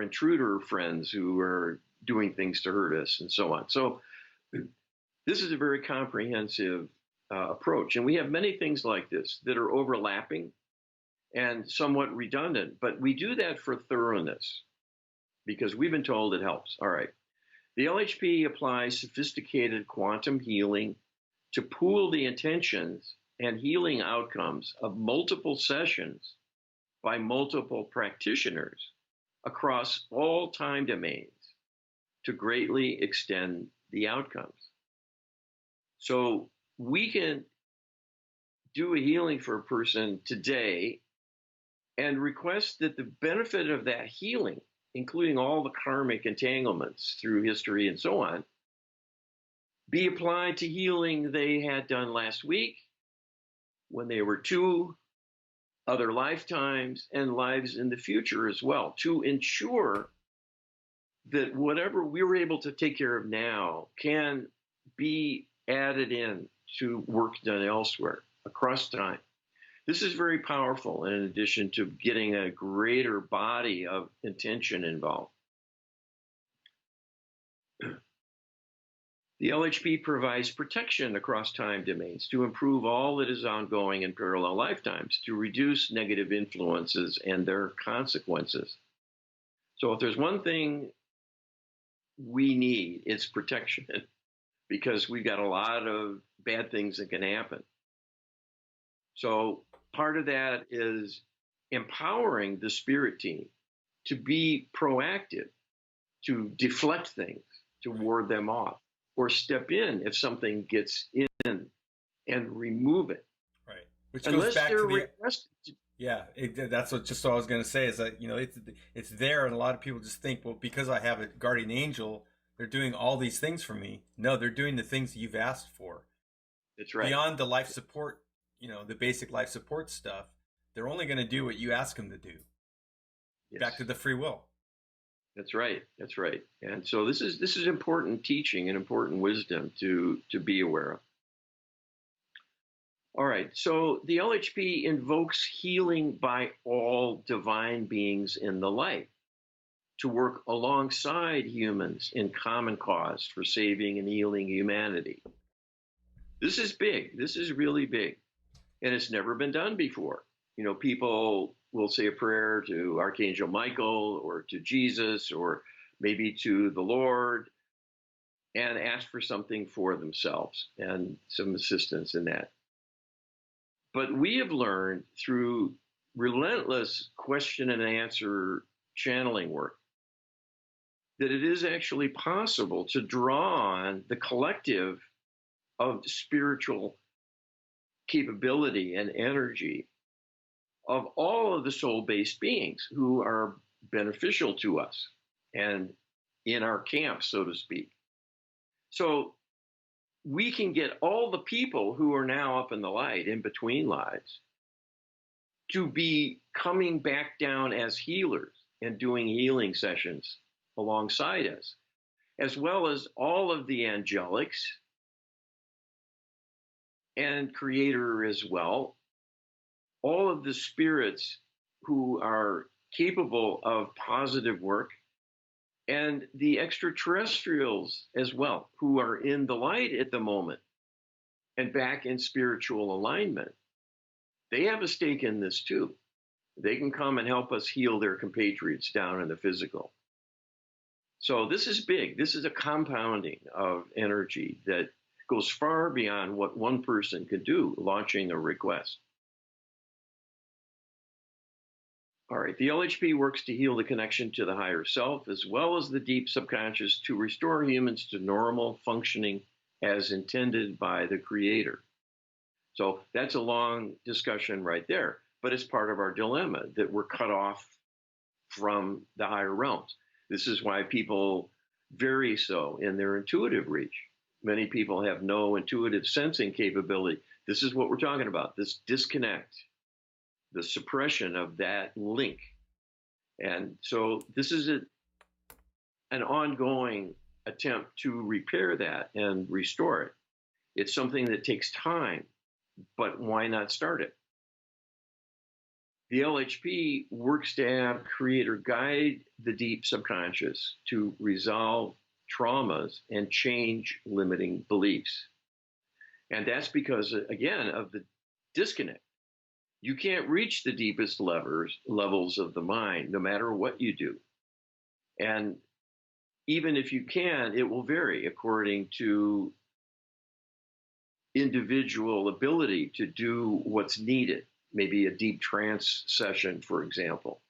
intruder friends who are doing things to hurt us and so on. So this is a very comprehensive approach. And we have many things like this that are overlapping and somewhat redundant, but we do that for thoroughness because we've been told it helps. All right. The LHP applies sophisticated quantum healing to pool the intentions and healing outcomes of multiple sessions by multiple practitioners across all time domains to greatly extend the outcomes. So we can do a healing for a person today and request that the benefit of that healing, including all the karmic entanglements through history and so on, be applied to healing they had done last week, when they were 2 other lifetimes, and lives in the future as well, to ensure that whatever we were able to take care of now can be added in to work done elsewhere across time. This is very powerful in addition to getting a greater body of intention involved. The LHP provides protection across time domains to improve all that is ongoing in parallel lifetimes, to reduce negative influences and their consequences. So if there's one thing we need, it's protection, because we've got a lot of bad things that can happen. So part of that is empowering the spirit team to be proactive, to deflect things, to ward them off, or step in if something gets in and remove it. Right. Which goes back to the requested. Yeah, that's just what I was going to say is that, it's there, and a lot of people just think, well, because I have a guardian angel, they're doing all these things for me. No, they're doing the things you've asked for. That's right. Beyond the life support, the basic life support stuff, they're only going to do what you ask them to do. Yes. Back to the free will. That's right. That's right. And so this is important teaching and important wisdom to be aware of. All right. So the LHP invokes healing by all divine beings in the light to work alongside humans in common cause for saving and healing humanity. This is big. This is really big. And it's never been done before. People will say a prayer to Archangel Michael or to Jesus or maybe to the Lord and ask for something for themselves and some assistance in that. But we have learned through relentless question and answer channeling work that it is actually possible to draw on the collective of spiritual capability and energy of all of the soul-based beings who are beneficial to us and in our camp, so to speak. So we can get all the people who are now up in the light in between lives to be coming back down as healers and doing healing sessions alongside us, as well as all of the angelics and Creator as well, all of the spirits who are capable of positive work, and the extraterrestrials as well, who are in the light at the moment and back in spiritual alignment. They have a stake in this too. They can come and help us heal their compatriots down in the physical. So this is big. This is a compounding of energy that goes far beyond what one person could do, launching a request. All right, the LHP works to heal the connection to the higher self as well as the deep subconscious to restore humans to normal functioning as intended by the Creator. So that's a long discussion right there, but it's part of our dilemma that we're cut off from the higher realms. This is why people vary so in their intuitive reach. Many people have no intuitive sensing capability. This is what we're talking about, this disconnect, the suppression of that link And so this is an ongoing attempt to repair that and restore it. It's something that takes time, but why not start it? The LHP works to have Creator guide the deep subconscious to resolve traumas and change limiting beliefs. And that's because, again, of the disconnect. You can't reach the deepest levels of the mind, no matter what you do. And even if you can, it will vary according to individual ability to do what's needed. Maybe a deep trance session, for example.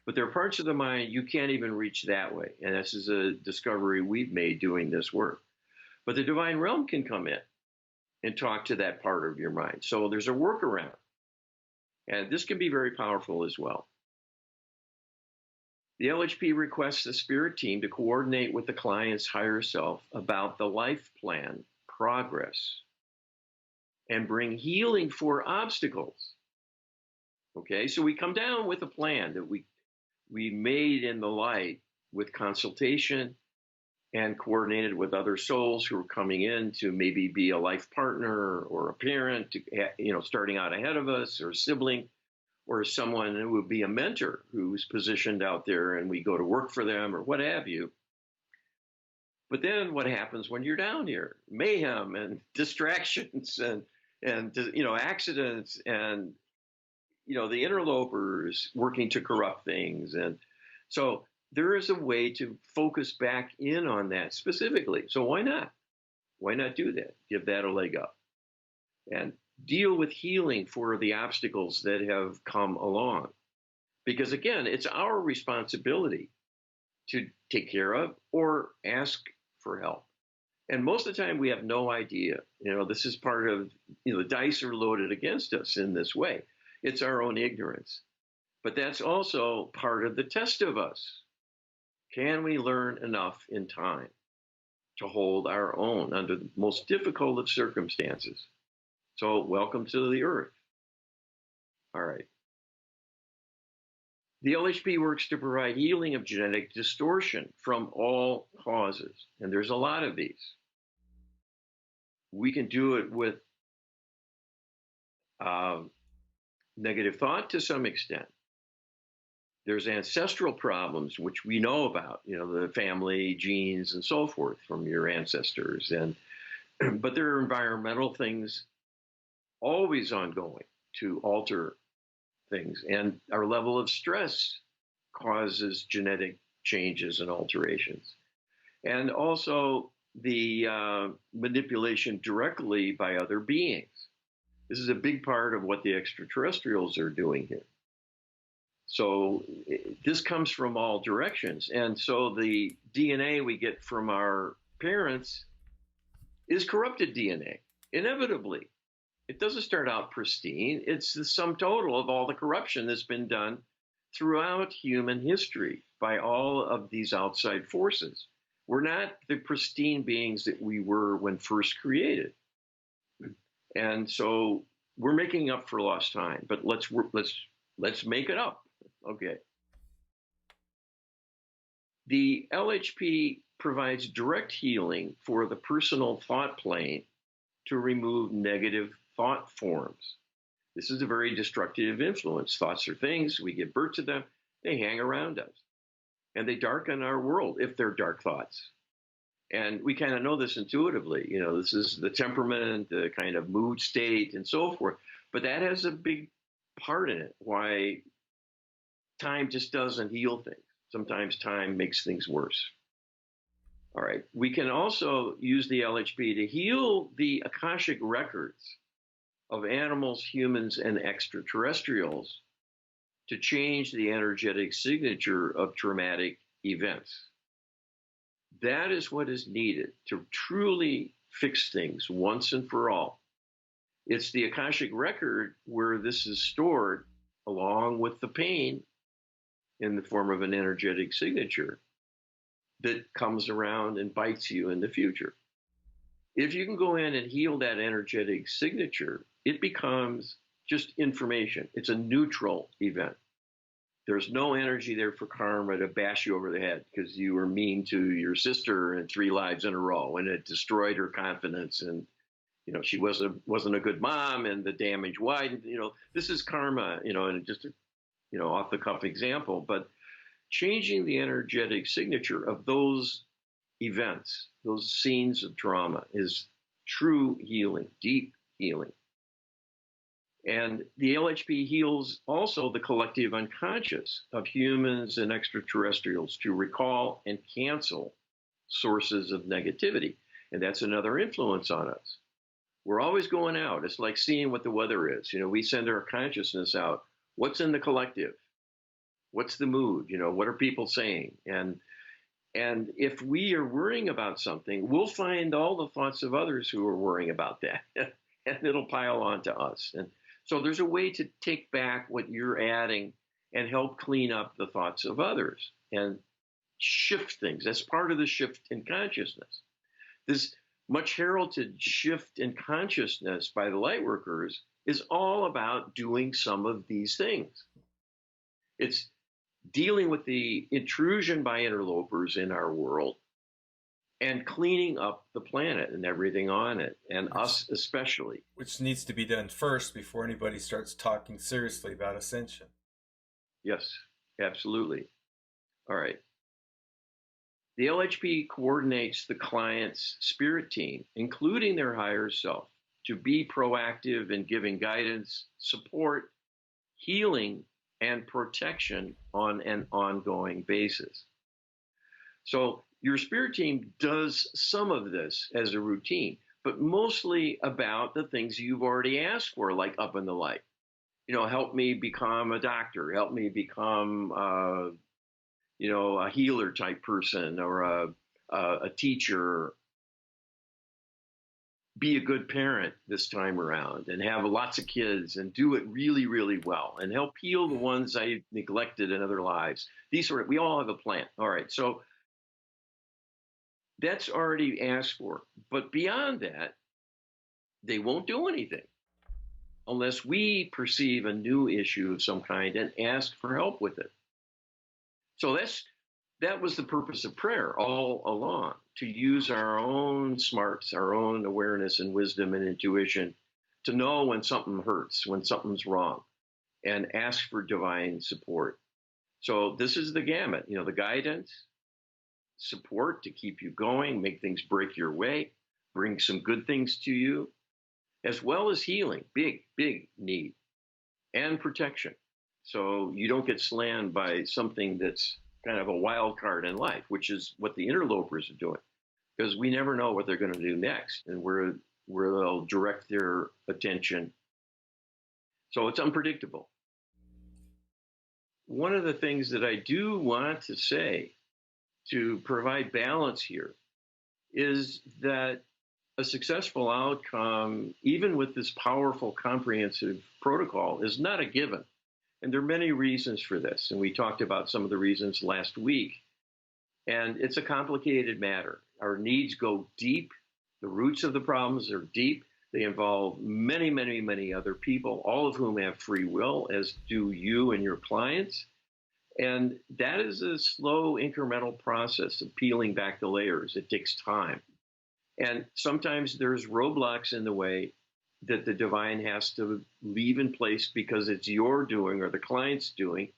But there are parts of the mind you can't even reach that way. And this is a discovery we've made doing this work. But the divine realm can come in and talk to that part of your mind. So there's a workaround. And this can be very powerful as well. The LHP requests the spirit team to coordinate with the client's higher self about the life plan, progress, and bring healing for obstacles. Okay, so we come down with a plan that we made in the light with consultation and coordinated with other souls who are coming in to maybe be a life partner or a parent, starting out ahead of us, or a sibling, or someone who would be a mentor who's positioned out there and we go to work for them or what have you. But then what happens when you're down here? Mayhem and distractions and accidents and the interlopers working to corrupt things. And so there is a way to focus back in on that specifically. So why not? Why not do that? Give that a leg up and deal with healing for the obstacles that have come along. Because again, it's our responsibility to take care of or ask for help. And most of the time we have no idea. This is part of, the dice are loaded against us in this way. It's our own ignorance. But that's also part of the test of us. Can we learn enough in time to hold our own under the most difficult of circumstances? So welcome to the earth. All right. The LHP works to provide healing of genetic distortion from all causes. And there's a lot of these. We can do it with negative thought to some extent. There's ancestral problems, which we know about, the family genes and so forth from your ancestors. But there are environmental things always ongoing to alter things. And our level of stress causes genetic changes and alterations. And also the manipulation directly by other beings. This is a big part of what the extraterrestrials are doing here. So this comes from all directions. And so the DNA we get from our parents is corrupted DNA, inevitably. It doesn't start out pristine. It's the sum total of all the corruption that's been done throughout human history by all of these outside forces. We're not the pristine beings that we were when first created. And so we're making up for lost time, but let's make it up. Okay. The LHP provides direct healing for the personal thought plane to remove negative thought forms. This is a very destructive influence. Thoughts are things, we give birth to them, they hang around us. And they darken our world if they're dark thoughts. And we kind of know this intuitively. This is the temperament, the kind of mood state, and so forth. But that has a big part in it, why time just doesn't heal things. Sometimes time makes things worse. All right. We can also use the LHP to heal the Akashic records of animals, humans, and extraterrestrials to change the energetic signature of traumatic events. That is what is needed to truly fix things once and for all. It's the Akashic record where this is stored along with the pain in the form of an energetic signature that comes around and bites you in the future. If you can go in and heal that energetic signature, it becomes just information. It's a neutral event. There's no energy there for karma to bash you over the head because you were mean to your sister in 3 lives in a row, and it destroyed her confidence. And she wasn't a good mom, and the damage widened. This is karma. And just off the cuff example, but changing the energetic signature of those events, those scenes of trauma, is true healing, deep healing. And the LHP heals also the collective unconscious of humans and extraterrestrials to recall and cancel sources of negativity. And that's another influence on us. We're always going out. It's like seeing what the weather is. We send our consciousness out. What's in the collective? What's the mood? What are people saying? And if we are worrying about something, we'll find all the thoughts of others who are worrying about that. And it'll pile on to us. And so there's a way to take back what you're adding and help clean up the thoughts of others and shift things. That's part of the shift in consciousness. This much heralded shift in consciousness by the Lightworkers is all about doing some of these things. It's dealing with the intrusion by interlopers in our world and cleaning up the planet and everything on it, and us especially. Which needs to be done first before anybody starts talking seriously about ascension. Yes, absolutely. All right. The LHP coordinates the client's spirit team, including their higher self, to be proactive in giving guidance, support, healing, and protection on an ongoing basis. So your spirit team does some of this as a routine, but mostly about the things you've already asked for, like up in the light. Help me become a doctor, help me become a healer type person, or a teacher. Be a good parent this time around and have lots of kids and do it really, really well and help heal the ones I neglected in other lives. We all have a plan. All right. So that's already asked for. But beyond that, they won't do anything unless we perceive a new issue of some kind and ask for help with it. So that was the purpose of prayer all along, to use our own smarts, our own awareness and wisdom and intuition to know when something hurts, when something's wrong, and ask for divine support. So this is the gamut, the guidance, support to keep you going, make things break your way, bring some good things to you, as well as healing, big, big need, and protection. So you don't get slammed by something that's kind of a wild card in life, which is what the interlopers are doing, because we never know what they're going to do next and where they'll direct their attention. So it's unpredictable. One of the things that I do want to say to provide balance here is that a successful outcome, even with this powerful, comprehensive protocol, is not a given. And there are many reasons for this. And we talked about some of the reasons last week. And it's a complicated matter. Our needs go deep. The roots of the problems are deep. They involve many, many, many other people, all of whom have free will, as do you and your clients. And that is a slow, incremental process of peeling back the layers. It takes time. And sometimes there's roadblocks in the way that the divine has to leave in place because it's your doing or the client's doing.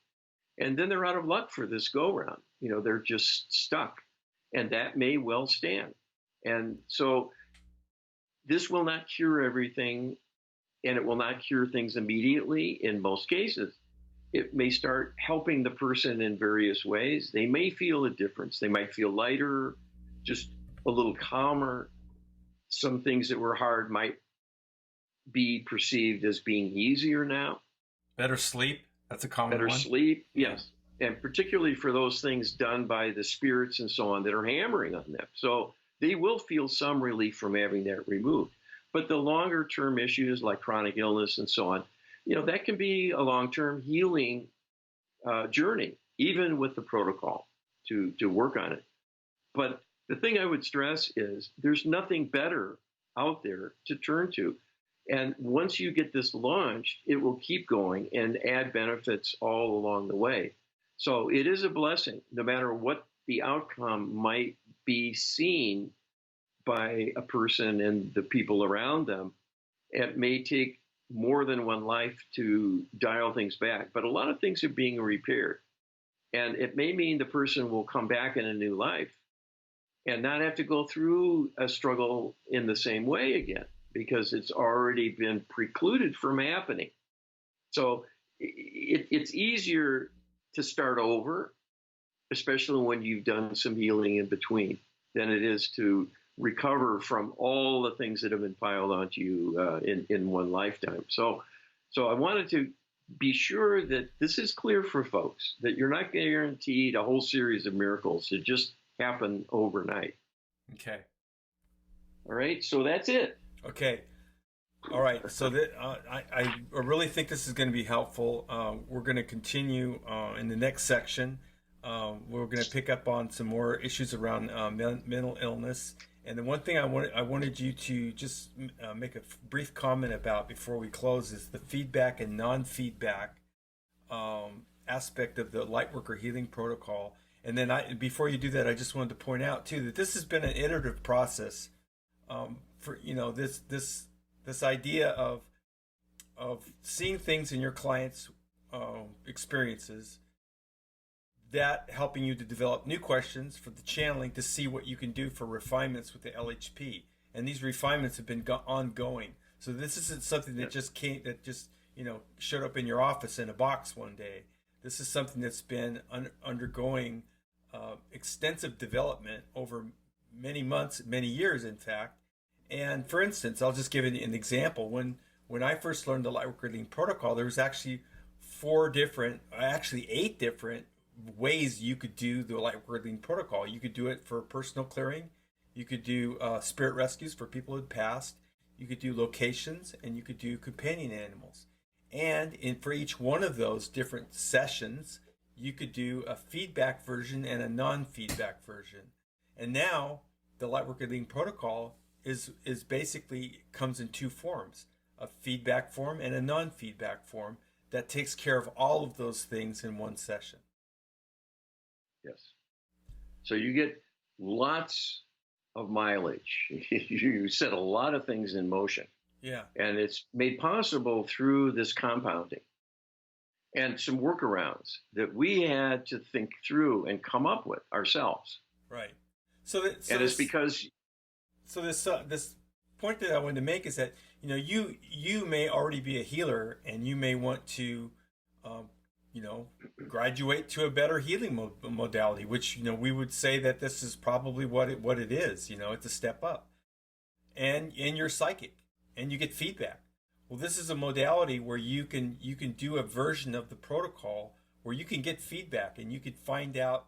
And then they're out of luck for this go-round. They're just stuck. And that may well stand. And so this will not cure everything, and it will not cure things immediately in most cases. It may start helping the person in various ways. They may feel a difference. They might feel lighter, just a little calmer. Some things that were hard might be perceived as being easier now. Better sleep. That's a common one. Better sleep, yes. And particularly for those things done by the spirits and so on that are hammering on them. So they will feel some relief from having that removed. But the longer term issues like chronic illness and so on, that can be a long-term healing journey, even with the protocol to work on it. But the thing I would stress is there's nothing better out there to turn to. And once you get this launched, it will keep going and add benefits all along the way. So it is a blessing, no matter what the outcome might be seen by a person and the people around them. It may take more than one life to dial things back, but a lot of things are being repaired. And it may mean the person will come back in a new life and not have to go through a struggle in the same way again, because it's already been precluded from happening. So it's easier to start over, especially when you've done some healing in between, than it is to recover from all the things that have been piled onto you in one lifetime. So I wanted to be sure that this is clear for folks, that you're not guaranteed a whole series of miracles that just happen overnight. Okay. All right. So that's it. Okay. All right. So I really think this is going to be helpful. We're going to continue in the next section. We're going to pick up on some more issues around mental illness. And the one thing I wanted you to just make a brief comment about before we close is the feedback and non-feedback aspect of the Lightworker Healing Protocol. And then before you do that, I just wanted to point out too that this has been an iterative process for this idea of seeing things in your clients' experiences, that helping you to develop new questions for the channeling to see what you can do for refinements with the LHP. And these refinements have been ongoing. So this isn't something that just showed up in your office in a box one day. This is something that's been undergoing extensive development over many months, many years, in fact. And for instance, I'll just give an example. When I first learned the Lightworker Healing Protocol, there was actually 8 different ways you could do the Lightworker Healing Protocol. You could do it for personal clearing. You could do spirit rescues for people who had passed. You could do locations, and you could do companion animals. And for each one of those different sessions, you could do a feedback version and a non-feedback version. And now the Lightworker Healing Protocol is basically comes in 2 forms: a feedback form and a non-feedback form that takes care of all of those things in one session. Yes. So you get lots of mileage. You set a lot of things in motion. Yeah. And it's made possible through this compounding and some workarounds that we had to think through and come up with ourselves. Right. So this point that I wanted to make is that you may already be a healer, and you may want to graduate to a better healing modality, which we would say that this is probably what it is. It's a step up, and you're psychic, and you get feedback. Well, this is a modality where you can do a version of the protocol where you can get feedback, and you can find out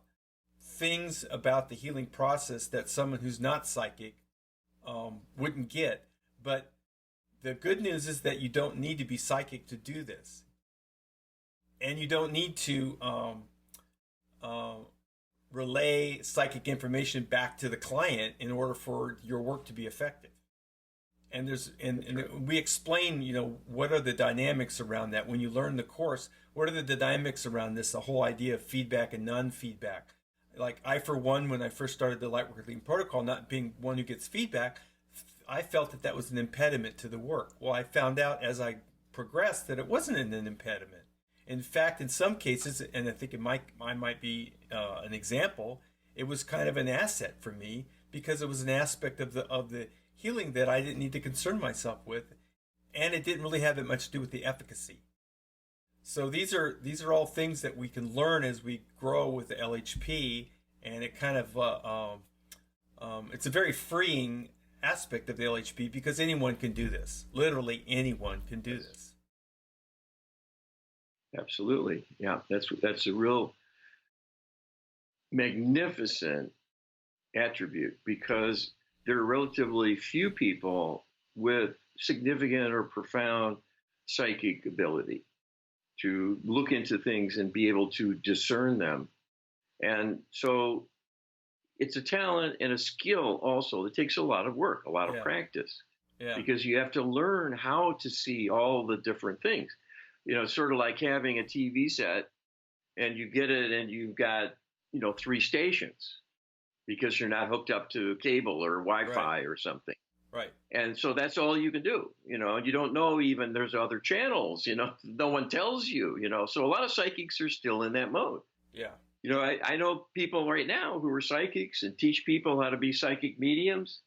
things about the healing process that someone who's not psychic wouldn't get. But the good news is that you don't need to be psychic to do this. And you don't need to relay psychic information back to the client in order for your work to be effective. And we explain, what are the dynamics around that. When you learn the course, what are the dynamics around this, the whole idea of feedback and non-feedback. Like I, for one, when I first started the Lightworker Healing Protocol, not being one who gets feedback, I felt that was an impediment to the work. Well, I found out as I progressed that it wasn't an impediment. In fact, in some cases, and I think I might be an example, it was kind of an asset for me because it was an aspect of the healing that I didn't need to concern myself with, and it didn't really have that much to do with the efficacy. So these are all things that we can learn as we grow with the LHP, and it kind of it's a very freeing aspect of the LHP because anyone can do this. Literally anyone can do this. Absolutely. Yeah, that's a real magnificent attribute because there are relatively few people with significant or profound psychic ability to look into things and be able to discern them. And so it's a talent and a skill also that takes a lot of work, a lot of practice. Yeah. because you have to learn how to see all the different things. Sort of like having a TV set and you get it and you've got, 3 stations because you're not hooked up to cable or Wi-Fi or something. Right. And so that's all you can do, and you don't know even there's other channels, no one tells you, so a lot of psychics are still in that mode. Yeah. I know people right now who are psychics and teach people how to be psychic mediums.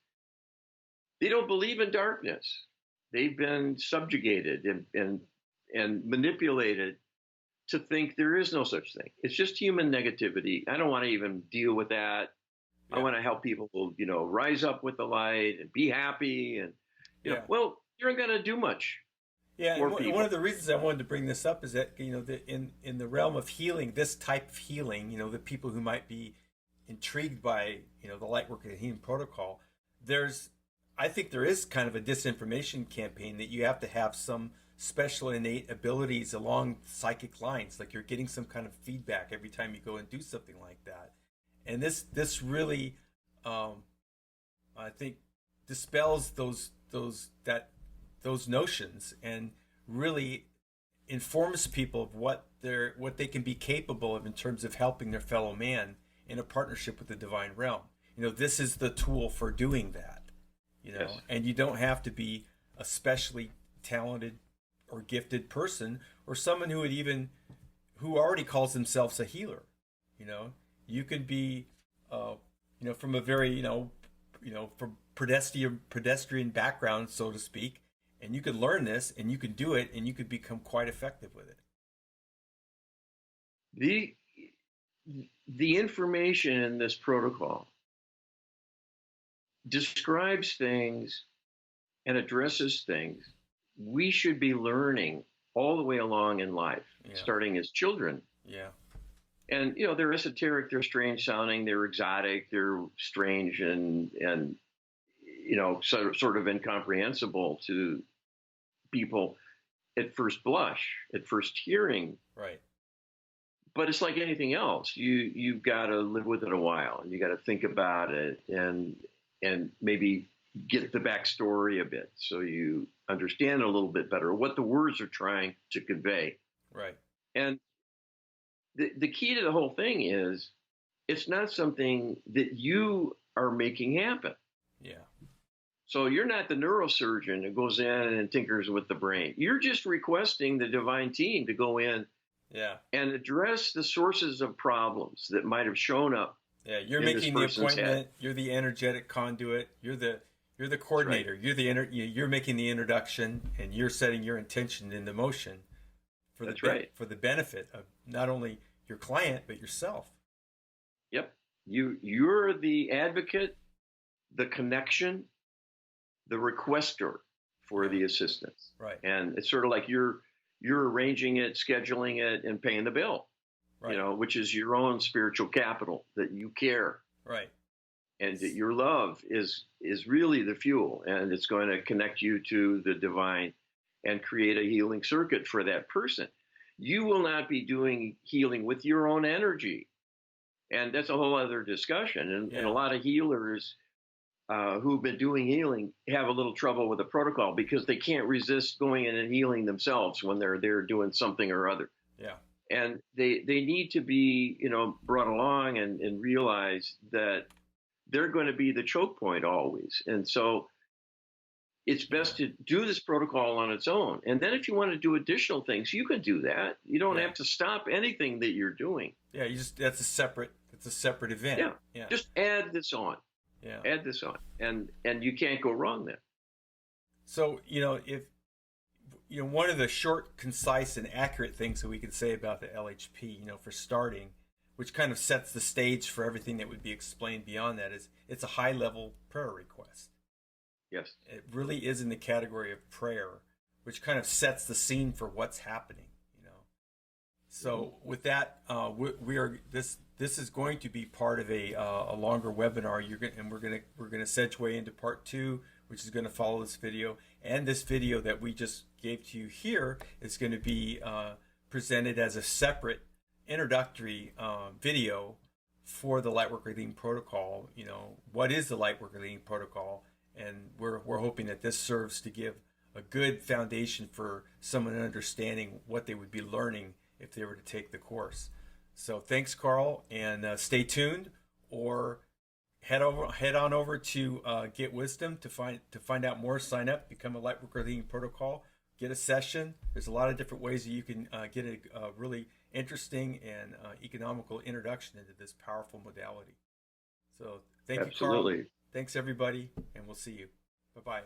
They don't believe in darkness. They've been subjugated and manipulated to think there is no such thing. It's just human negativity. I don't want to even deal with that. I want to help people, rise up with the light and be happy. And, well, you're not going to do much. Yeah, and one of the reasons I wanted to bring this up is that, in the realm of healing, this type of healing, the people who might be intrigued by, the Lightworker Healing Protocol, I think there is kind of a disinformation campaign that you have to have some special innate abilities along psychic lines, like you're getting some kind of feedback every time you go and do something like that. And this really, I think, dispels those notions and really informs people of what they can be capable of in terms of helping their fellow man in a partnership with the divine realm. This is the tool for doing that. Yes. And you don't have to be a specially talented or gifted person or someone who already calls themselves a healer. You can be, from a very, from pedestrian background, so to speak, and you can learn this and you can do it and you could become quite effective with it. The information in this protocol describes things and addresses things we should be learning all the way along in life, starting as children. Yeah. And, they're esoteric, they're strange sounding, they're exotic, they're strange and sort of incomprehensible to people at first blush, at first hearing. Right. But it's like anything else. You've got to live with it a while. You got to think about it and maybe get the backstory a bit so you understand it a little bit better, what the words are trying to convey. Right. And the key to the whole thing is it's not something that you are making happen. Yeah. So you're not the neurosurgeon who goes in and tinkers with the brain. You're just requesting the divine team to go in and address the sources of problems that might have shown up. Yeah, you're making the appointment. You're the energetic conduit. You're the coordinator. Right. You're making the introduction, and you're setting your intention into motion for the benefit of not only your client but yourself. Yep. You're the advocate, the connection, the requester for the assistance. Right. And it's sort of like you're arranging it, scheduling it, and paying the bill. Right. Which is your own spiritual capital, that you care. Right. And that your love is really the fuel, and it's going to connect you to the divine and create a healing circuit for that person. You will not be doing healing with your own energy. And that's a whole other discussion. And a lot of healers who've been doing healing have a little trouble with the protocol because they can't resist going in and healing themselves when they're there doing something or other. Yeah. And they need to be, brought along and realize that they're going to be the choke point always. And so it's best to do this protocol on its own. And then if you want to do additional things, you can do that. You don't have to stop anything that you're doing. Yeah, that's a separate event. Yeah. Just add this on. Yeah. Add this on. And you can't go wrong there. So, if one of the short, concise, and accurate things that we can say about the LHP, for starting, which kind of sets the stage for everything that would be explained beyond that, is it's a high-level prayer request. Yes. It really is in the category of prayer, which kind of sets the scene for what's happening, So with that, this is going to be part of a longer webinar. We're gonna segue into part 2, which is going to follow this video. And this video that we just gave to you here is going to be presented as a separate introductory video for the Lightworker Healing Protocol. What is the Lightworker Healing Protocol, And we're hoping that this serves to give a good foundation for someone understanding what they would be learning if they were to take the course. So thanks, Carl, and stay tuned, or head on over to Get Wisdom to find out more. Sign up, become a Lightworker Healing Protocol, get a session. There's a lot of different ways that you can get a really interesting and economical introduction into this powerful modality. So thank you, Carl. Thanks, everybody, and we'll see you. Bye-bye.